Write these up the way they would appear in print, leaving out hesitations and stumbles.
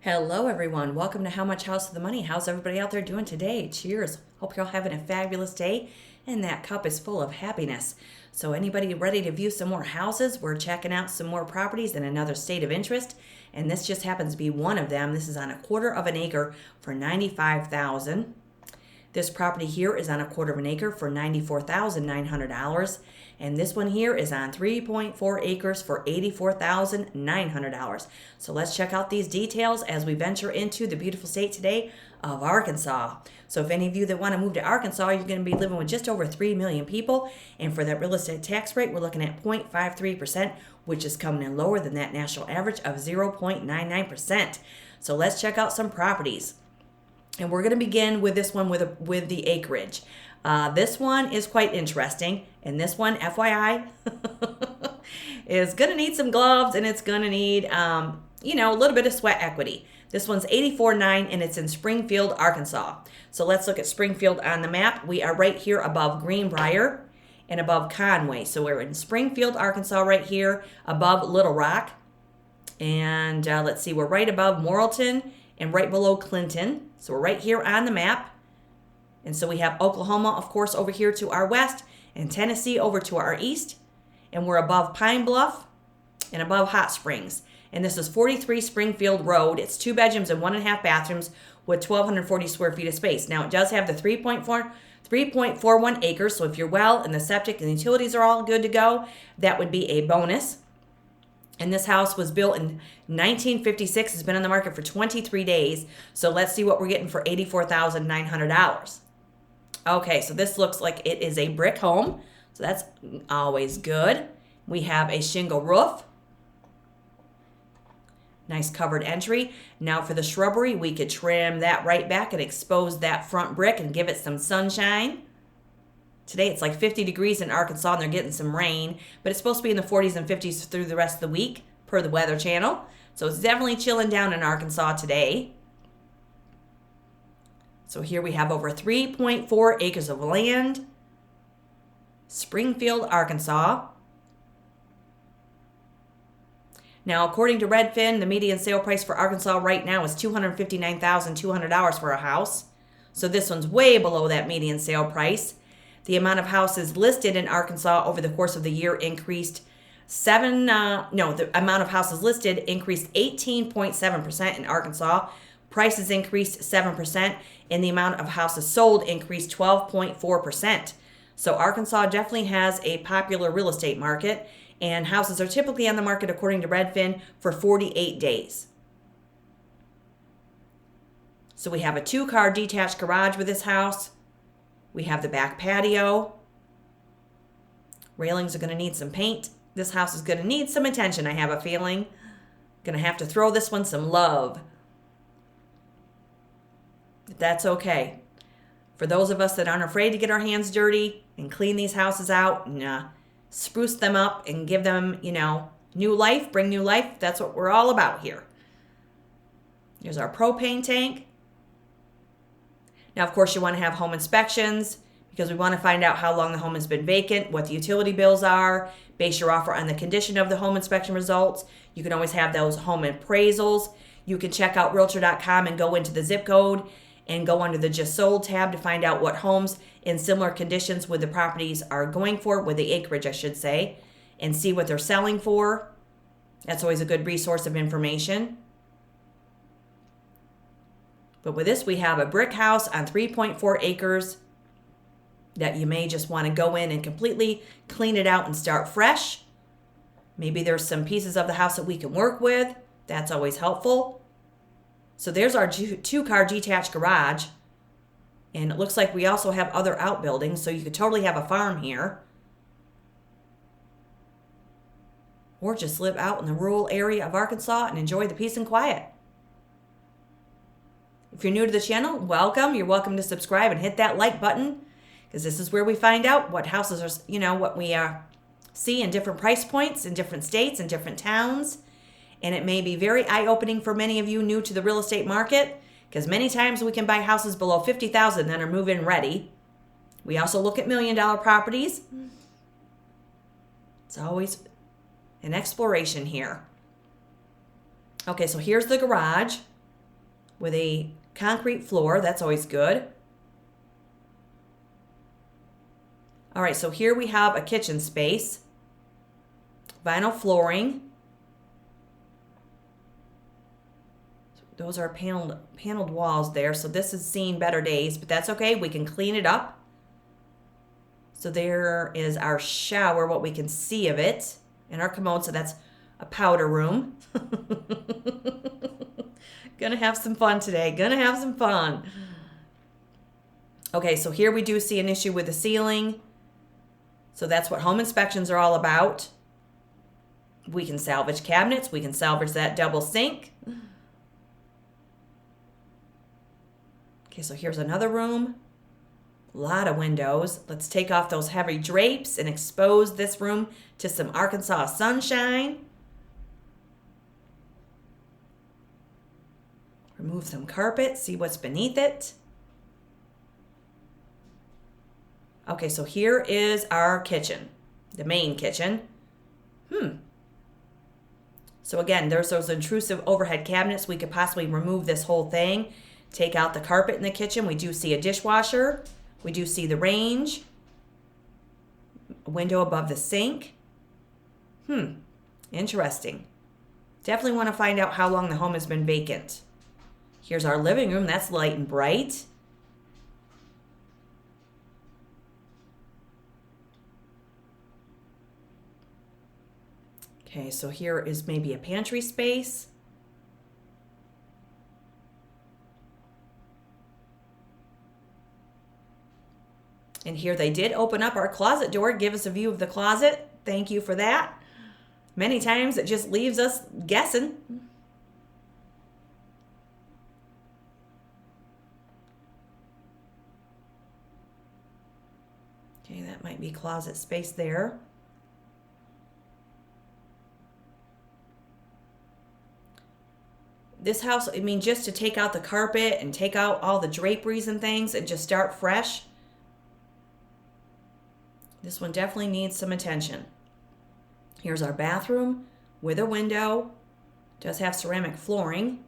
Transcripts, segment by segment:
Hello, everyone. Welcome to How Much House of the Money. How's everybody out there doing today? Cheers. Hope you're all having a fabulous day and that cup is full of happiness. So anybody ready to view some more houses? We're checking out some more properties in another state of interest, and this just happens to be one of them. This is on 1/4 of an acre for $95,000. This property here is on 1/4 of an acre for $94,900. And this one here is on 3.4 acres for $84,900. So let's check out these details as we venture into the beautiful state today of Arkansas. So if any of you that want to move to Arkansas, you're going to be living with just over 3 million people. And for that real estate tax rate, we're looking at 0.53%, which is coming in lower than that national average of 0.99%. So let's check out some properties. And we're going to begin with this one with the acreage. This one is quite interesting. And this one, FYI, is going to need some gloves, and it's going to need, a little bit of sweat equity. This one's 84.9, and it's in Springfield, Arkansas. So let's look at Springfield on the map. We are right here above Greenbrier and above Conway. So we're in Springfield, Arkansas right here above Little Rock. And let's see, we're right above Morrilton and right below Clinton. So we're right here on the map. And so we have Oklahoma, of course, over here to our west, and Tennessee over to our east. And we're above Pine Bluff and above Hot Springs. And this is 43 Springfield Road. It's 2 bedrooms and 1.5 bathrooms with 1,240 square feet of space. Now, it does have the 3.41 acres. So if your well and the septic and the utilities are all good to go, that would be a bonus. And this house was built in 1956. It's been on the market for 23 days. So let's see what we're getting for $84,900. Okay, so this looks like it is a brick home. So that's always good. We have a shingle roof. Nice covered entry. Now for the shrubbery, we could trim that right back and expose that front brick and give it some sunshine. Today it's like 50 degrees in Arkansas and they're getting some rain, but it's supposed to be in the 40s and 50s through the rest of the week per the Weather Channel. So it's definitely chilling down in Arkansas today. So here we have over 3.4 acres of land. Springfield, Arkansas. Now, according to Redfin, the median sale price for Arkansas right now is $259,200 for a house. So this one's way below that median sale price. The amount of houses listed in Arkansas over the course of the year increased the amount of houses listed increased 18.7% in Arkansas. Prices increased 7%, and the amount of houses sold increased 12.4%. So Arkansas definitely has a popular real estate market, and houses are typically on the market, according to Redfin, for 48 days. So we have a 2-car detached garage with this house. We have the back patio. Railings are going to need some paint. This house is going to need some attention, I have a feeling. Going to have to throw this one some love. But that's okay. For those of us that aren't afraid to get our hands dirty and clean these houses out and spruce them up and give them, new life, bring new life, that's what we're all about here. Here's our propane tank. Now, of course, you want to have home inspections because we want to find out how long the home has been vacant, what the utility bills are, base your offer on the condition of the home inspection results. You can always have those home appraisals. You can check out Realtor.com and go into the zip code and go under the Just Sold tab to find out what homes in similar conditions with the properties are going for, with the acreage, I should say, and see what they're selling for. That's always a good resource of information. But with this, we have a brick house on 3.4 acres that you may just want to go in and completely clean it out and start fresh. Maybe there's some pieces of the house that we can work with. That's always helpful. So there's our 2-car detached garage. And it looks like we also have other outbuildings, so you could totally have a farm here. Or just live out in the rural area of Arkansas and enjoy the peace and quiet. If you're new to the channel, welcome. You're welcome to subscribe and hit that like button, because this is where we find out what houses are, what we see in different price points in different states and different towns. And it may be very eye-opening for many of you new to the real estate market, because many times we can buy houses below $50,000 that are move-in ready. We also look at $1 million properties. It's always an exploration here. Okay, so here's the garage. with a concrete floor. That's always good. All right, so here we have a kitchen space. Vinyl flooring. Those are paneled walls there, so this is seeing better days, but that's okay. We can clean it up. So there is our shower, what we can see of it, and our commode, so that's a powder room. Gonna have some fun today. Gonna have some fun. Okay, so here we do see an issue with the ceiling. So that's what home inspections are all about. We can salvage cabinets. We can salvage that double sink. Okay, so here's another room. A lot of windows. Let's take off those heavy drapes and expose this room to some Arkansas sunshine. Remove some carpet, see what's beneath it. Okay, so here is our kitchen, the main kitchen. So again, there's those intrusive overhead cabinets. We could possibly remove this whole thing, take out the carpet in the kitchen. We do see a dishwasher. We do see the range, a window above the sink. Interesting. Definitely want to find out how long the home has been vacant. Here's our living room. That's light and bright. Okay, so here is maybe a pantry space. And here they did open up our closet door, give us a view of the closet. Thank you for that. Many times it just leaves us guessing. Okay, that might be closet space there. This house, I mean, just to take out the carpet and take out all the draperies and things and just start fresh. This one definitely needs some attention. Here's our bathroom with a window. Does have ceramic flooring.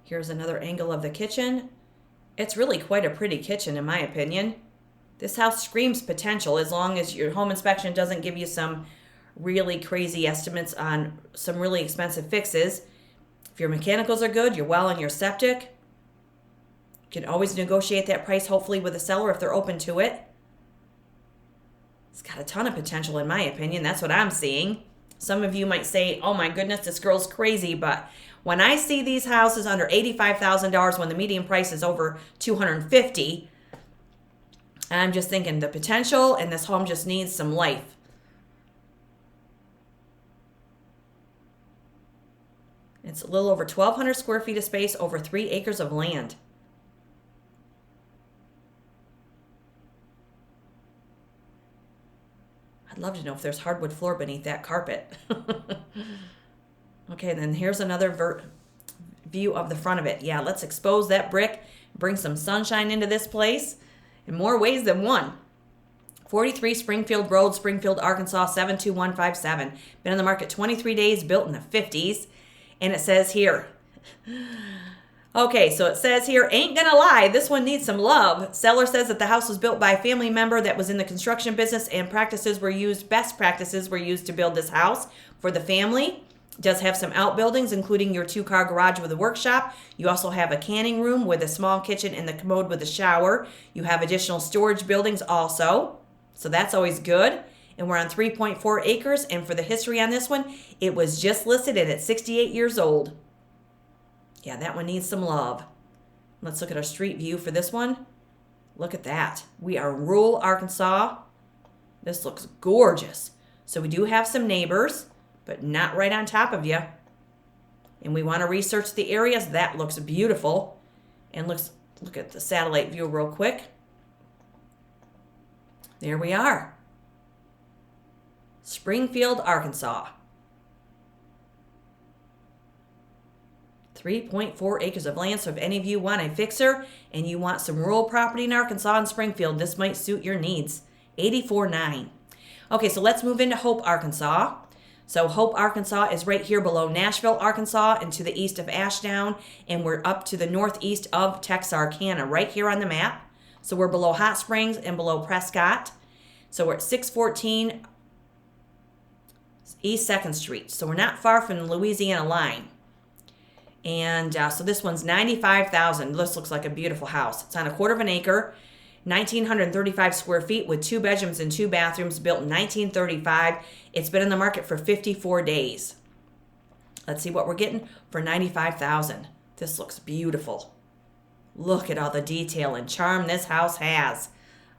Here's another angle of the kitchen. It's really quite a pretty kitchen in my opinion. This house screams potential as long as your home inspection doesn't give you some really crazy estimates on some really expensive fixes. If your mechanicals are good, your well and your septic, you can always negotiate that price hopefully with the seller if they're open to it. It's got a ton of potential in my opinion. That's what I'm seeing. Some of you might say, oh my goodness, this girl's crazy, but when I see these houses under $85,000 when the median price is over $250,000, I'm just thinking the potential and this home just needs some life. It's a little over 1,200 square feet of space, over 3 acres of land. I'd love to know if there's hardwood floor beneath that carpet. Okay, then here's another view of the front of it. Yeah, let's expose that brick, bring some sunshine into this place in more ways than one. 43 Springfield Road, Springfield, Arkansas, 72157. Been on the market 23 days, built in the 50s. And it says here, okay, so it says here, ain't gonna lie, this one needs some love. Seller says that the house was built by a family member that was in the construction business and best practices were used to build this house for the family. It does have some outbuildings, including your 2-car garage with a workshop. You also have a canning room with a small kitchen and the commode with a shower. You have additional storage buildings also, so that's always good. And we're on 3.4 acres. And for the history on this one, it was just listed at 68 years old. Yeah, that one needs some love. Let's look at our street view for this one. Look at that. We are in rural Arkansas. This looks gorgeous. So we do have some neighbors, but not right on top of you. And we want to research the areas. That looks beautiful. And look at the satellite view real quick. There we are. Springfield, Arkansas. 3.4 acres of land. So if any of you want a fixer and you want some rural property in Arkansas and Springfield, this might suit your needs. 84.9. Okay, so let's move into Hope, Arkansas. So Hope, Arkansas is right here below Nashville, Arkansas, and to the east of Ashdown, and we're up to the northeast of Texarkana, right here on the map. So we're below Hot Springs and below Prescott. So we're at 614 East 2nd Street. So we're not far from the Louisiana line. And so this one's $95,000. This looks like a beautiful house. It's on a quarter of an acre, 1,935 square feet with 2 bedrooms and 2 bathrooms, built in 1935. It's been in the market for 54 days. Let's see what we're getting for $95,000. This looks beautiful. Look at all the detail and charm this house has.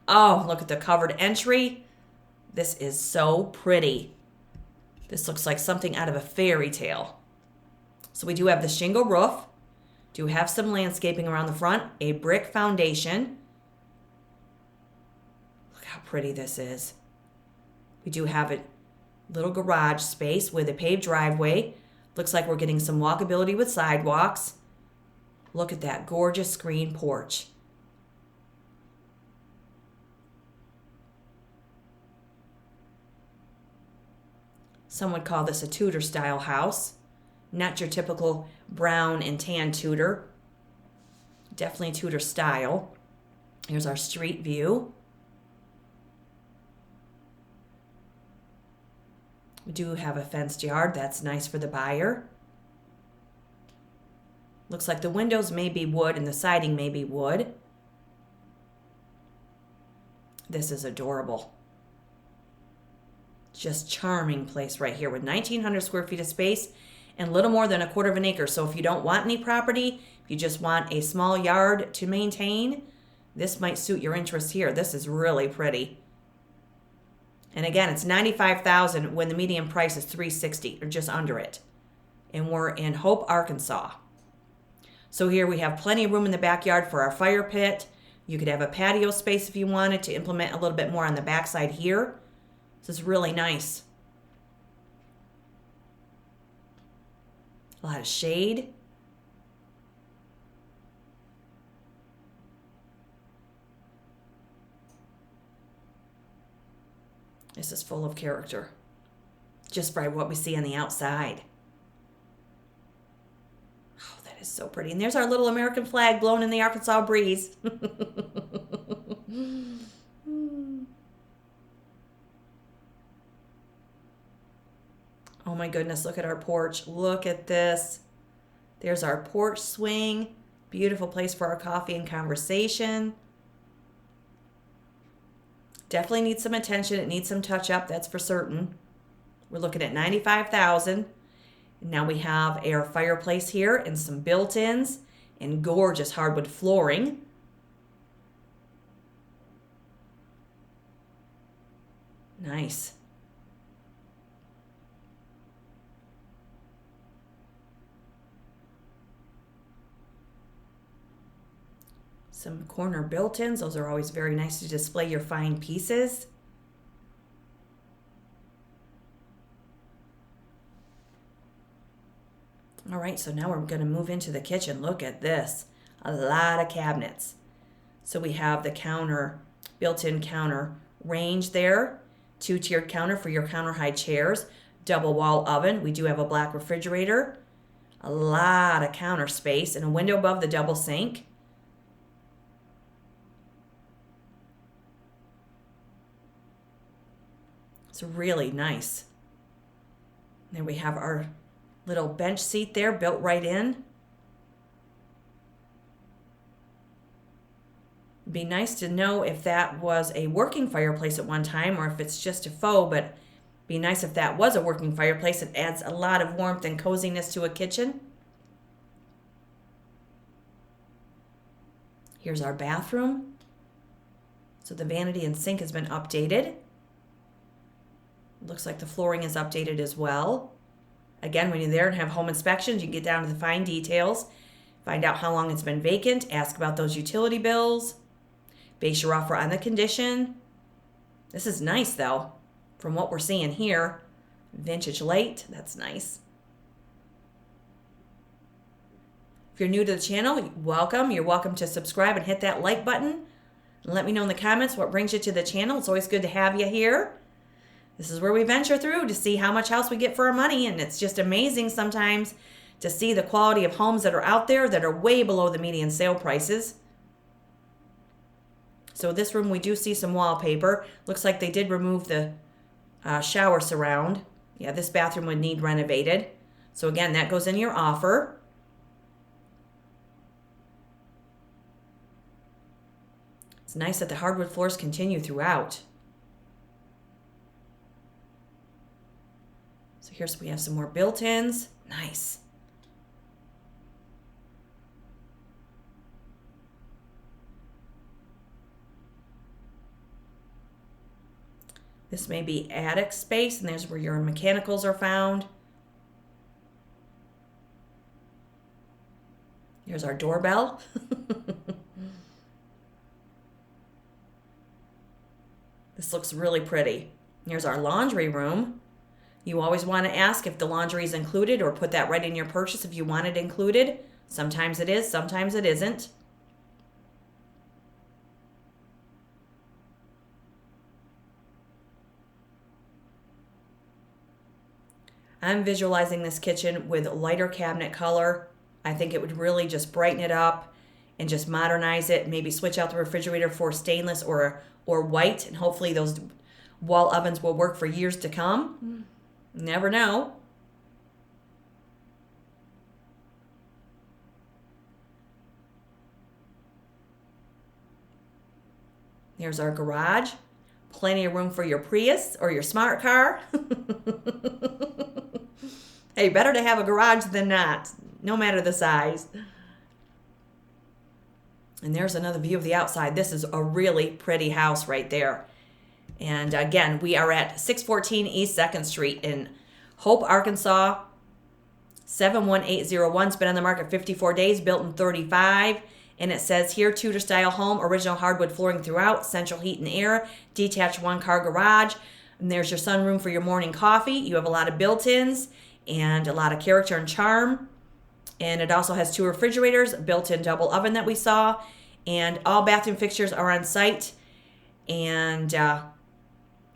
Oh, look at the covered entry. This is so pretty. This looks like something out of a fairy tale. So we do have the shingle roof, do have some landscaping around the front, a brick foundation. Look how pretty this is. We do have a little garage space with a paved driveway. Looks like we're getting some walkability with sidewalks. Look at that gorgeous screen porch. Some would call this a Tudor style house. Not your typical brown and tan Tudor. Definitely Tudor style. Here's our street view. We do have a fenced yard. That's nice for the buyer. Looks like the windows may be wood and the siding may be wood. This is adorable. Just charming place right here with 1,900 square feet of space and a little more than a quarter of an acre. So if you don't want any property, if you just want a small yard to maintain, this might suit your interest here. This is really pretty. And again, it's $95,000 when the median price is $360 or just under it. And we're in Hope, Arkansas. So here we have plenty of room in the backyard for our fire pit. You could have a patio space if you wanted to implement a little bit more on the backside here. This is really nice. A lot of shade. This is full of character, just by what we see on the outside. Oh, that is so pretty. And there's our little American flag blowing in the Arkansas breeze. Oh my goodness, look at our porch. Look at this. There's our porch swing. Beautiful place for our coffee and conversation. Definitely needs some attention. It needs some touch up, that's for certain. We're looking at $95,000. Now we have our fireplace here and some built-ins and gorgeous hardwood flooring. Nice. Some corner built-ins. Those are always very nice to display your fine pieces. All right, so now we're going to move into the kitchen. Look at this. A lot of cabinets. So we have the counter, built-in counter range there. 2-tiered counter for your counter high chairs. Double wall oven. We do have a black refrigerator. A lot of counter space and a window above the double sink. It's really nice. There we have our little bench seat there built right in. It'd be nice to know if that was a working fireplace at one time or if it's just a faux, but it'd be nice if that was a working fireplace. It adds a lot of warmth and coziness to a kitchen. Here's our bathroom. So the vanity and sink has been updated. Looks like the flooring is updated as well. Again, when you're there and have home inspections, you can get down to the fine details. Find out how long it's been vacant. Ask about those utility bills. Base your offer on the condition. This is nice, though, from what we're seeing here. Vintage light. That's nice. If you're new to the channel, welcome. You're welcome to subscribe and hit that like button. And let me know in the comments what brings you to the channel. It's always good to have you here. This is where we venture through to see how much house we get for our money, and it's just amazing sometimes to see the quality of homes that are out there that are way below the median sale prices. So this room, we do see some wallpaper. Looks like they did remove the shower surround. Yeah, this bathroom would need renovated. So again, that goes in your offer. It's nice that the hardwood floors continue throughout. So here's, we have some more built-ins. Nice. This may be attic space, and there's where your mechanicals are found. Here's our doorbell. This looks really pretty. Here's our laundry room. You always want to ask if the laundry is included, or put that right in your purchase if you want it included. Sometimes it is, sometimes it isn't. I'm visualizing this kitchen with lighter cabinet color. I think it would really just brighten it up and just modernize it. Maybe switch out the refrigerator for stainless or white, and hopefully those wall ovens will work for years to come. Never know. Here's our garage. Plenty of room for your Prius or your smart car. Hey, better to have a garage than not, no matter the size. And there's another view of the outside. This is a really pretty house right there. And again, we are at 614 East 2nd Street in Hope, Arkansas. 71801. It's been on the market 54 days, built in 35. And it says here, Tudor style home, original hardwood flooring throughout, central heat and air, detached one-car garage. And there's your sunroom for your morning coffee. You have a lot of built-ins and a lot of character and charm. And it also has 2 refrigerators, a built-in double oven that we saw, and all bathroom fixtures are on site. And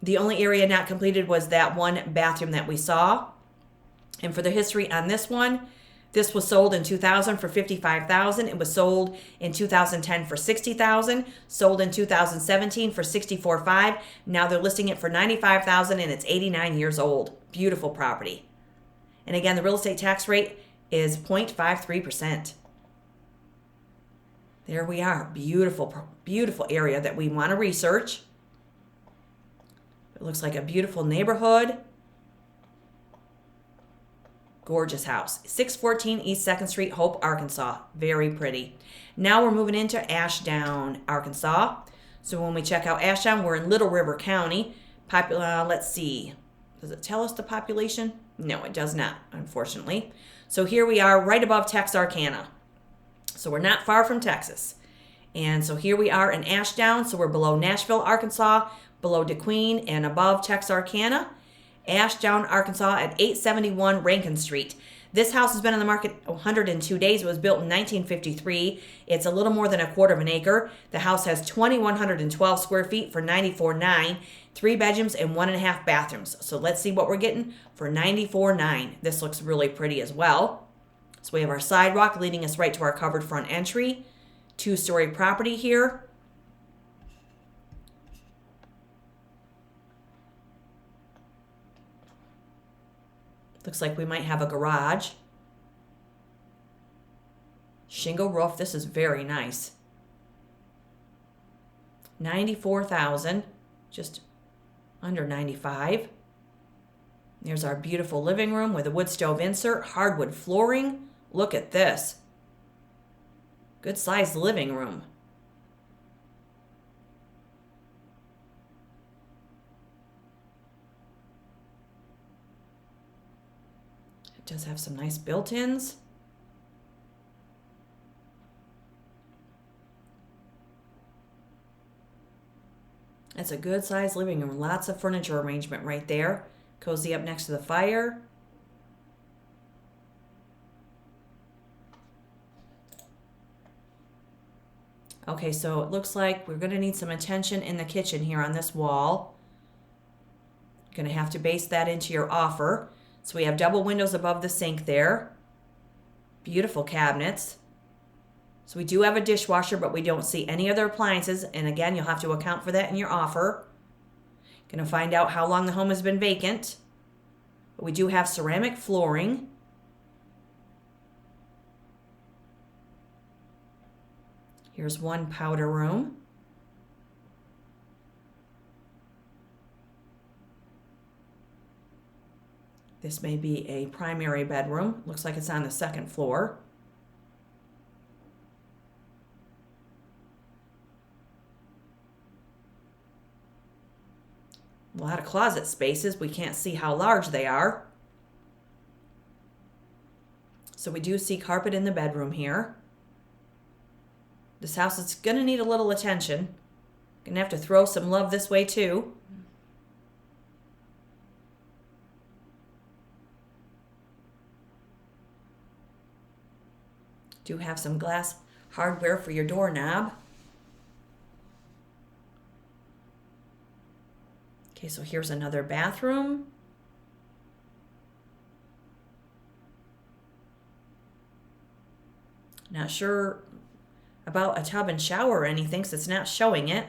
the only area not completed was that one bathroom that we saw. And for the history on this one, this was sold in 2000 for $55,000. It was sold in 2010 for $60,000. Sold in 2017 for $64,500. Now they're listing it for $95,000, and it's 89 years old. Beautiful property. And again, the real estate tax rate is 0.53%. There we are. Beautiful, beautiful area that we want to research. It looks like a beautiful neighborhood. Gorgeous house. 614 East 2nd Street, Hope, Arkansas. Very pretty. Now we're moving into Ashdown, Arkansas. So when we check out Ashdown, we're in Little River County. Let's see. Does it tell us the population? No, it does not, unfortunately. So here we are right above Texarkana. So we're not far from Texas. And so here we are in Ashdown. So we're below Nashville, Arkansas, below DeQueen, and above Texarkana. Ashdown, Arkansas at 871 Rankin Street. This house has been on the market 102 days. It was built in 1953. It's a little more than a quarter of an acre. The house has 2,112 square feet for $94,900, 3 bedrooms and 1.5 bathrooms. So let's see what we're getting for $94,900. This looks really pretty as well. So we have our sidewalk leading us right to our covered front entry. 2-story property here. Looks like we might have a garage. Shingle roof. This is very nice. $94,000, just under $95,000. There's our beautiful living room with a wood stove insert, hardwood flooring. Look at this. Good sized living room. It does have some nice built-ins. It's a good sized living room. Lots of furniture arrangement right there. Cozy up next to the fire. Okay, so it looks like we're going to need some attention in the kitchen here on this wall. You're going to have to base that into your offer. So we have double windows above the sink there. Beautiful cabinets. So we do have a dishwasher, but we don't see any other appliances. And again, you'll have to account for that in your offer. Going to find out how long the home has been vacant. But we do have ceramic flooring. Here's one powder room. This may be a primary bedroom. Looks like it's on the second floor. A lot of closet spaces. We can't see how large they are. So we do see carpet in the bedroom here. This house is going to need a little attention. Going to have to throw some love this way too. Do have some glass hardware for your doorknob. Okay, so here's another bathroom. Not sure about a tub and shower or anything, so it's not showing it.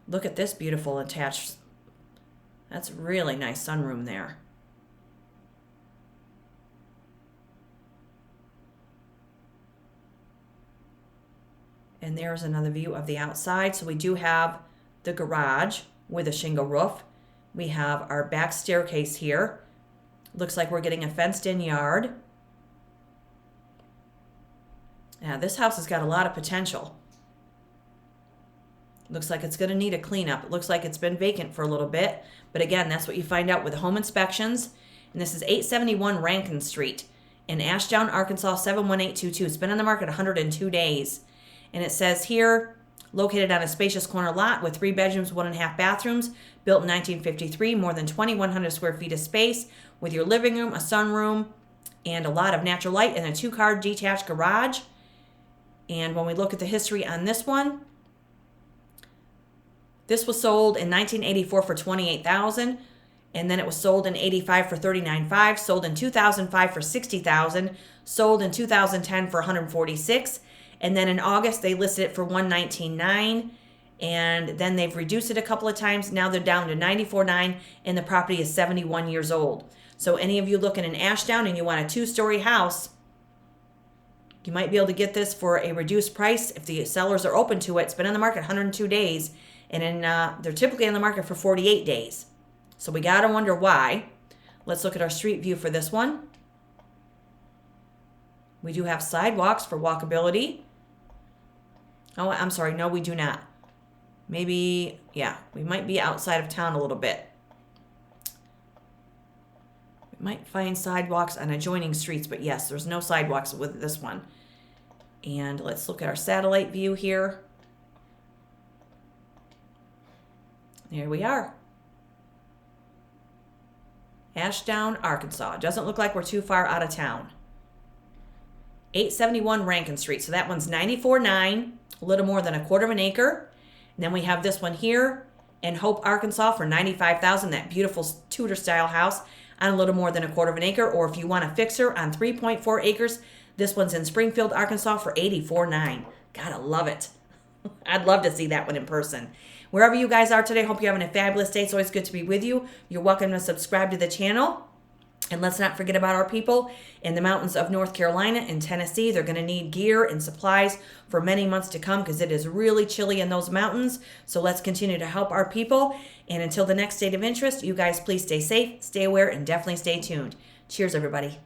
Look at this beautiful attached. That's a really nice sunroom there. And there's another view of the outside. So we do have the garage with a shingle roof. We have our back staircase here. Looks like we're getting a fenced-in yard. Now, this house has got a lot of potential. Looks like it's going to need a cleanup. It looks like it's been vacant for a little bit. But again, that's what you find out with home inspections. And this is 871 Rankin Street in Ashdown, Arkansas, 71822. It's been on the market 102 days. And it says here, located on a spacious corner lot with 3 bedrooms, 1.5 bathrooms, built in 1953, more than 2,100 square feet of space, with your living room, a sunroom, and a lot of natural light, and a 2-car detached garage. And when we look at the history on this one, this was sold in 1984 for $28,000, and then it was sold in 85 for $39,500, sold in 2005 for $60,000, sold in 2010 for $146,000. And then in August, they listed it for $119,900, and then they've reduced it a couple of times. Now they're down to $94,900, and the property is 71 years old. So any of you looking in Ashdown and you want a 2-story house, you might be able to get this for a reduced price if the sellers are open to it. It's been on the market 102 days, and they're typically on the market for 48 days. So we got to wonder why. Let's look at our street view for this one. We do have sidewalks for walkability. Oh, I'm sorry. No, we do not. Maybe, yeah, we might be outside of town a little bit. We might find sidewalks on adjoining streets, but yes, there's no sidewalks with this one. And let's look at our satellite view here. There we are. Ashdown, Arkansas. Doesn't look like we're too far out of town. 871 Rankin Street. So that one's $94,900, a little more than 1/4 of an acre. And then we have this one here in Hope, Arkansas for $95,000, that beautiful Tudor style house on a little more than 1/4 of an acre. Or if you want a fixer on 3.4 acres, this one's in Springfield, Arkansas for $84,900. Gotta love it. I'd love to see that one in person. Wherever you guys are today, hope you're having a fabulous day. It's always good to be with you. You're welcome to subscribe to the channel. And let's not forget about our people in the mountains of North Carolina and Tennessee. They're going to need gear and supplies for many months to come because it is really chilly in those mountains. So let's continue to help our people. And until the next state of interest, you guys please stay safe, stay aware, and definitely stay tuned. Cheers, everybody.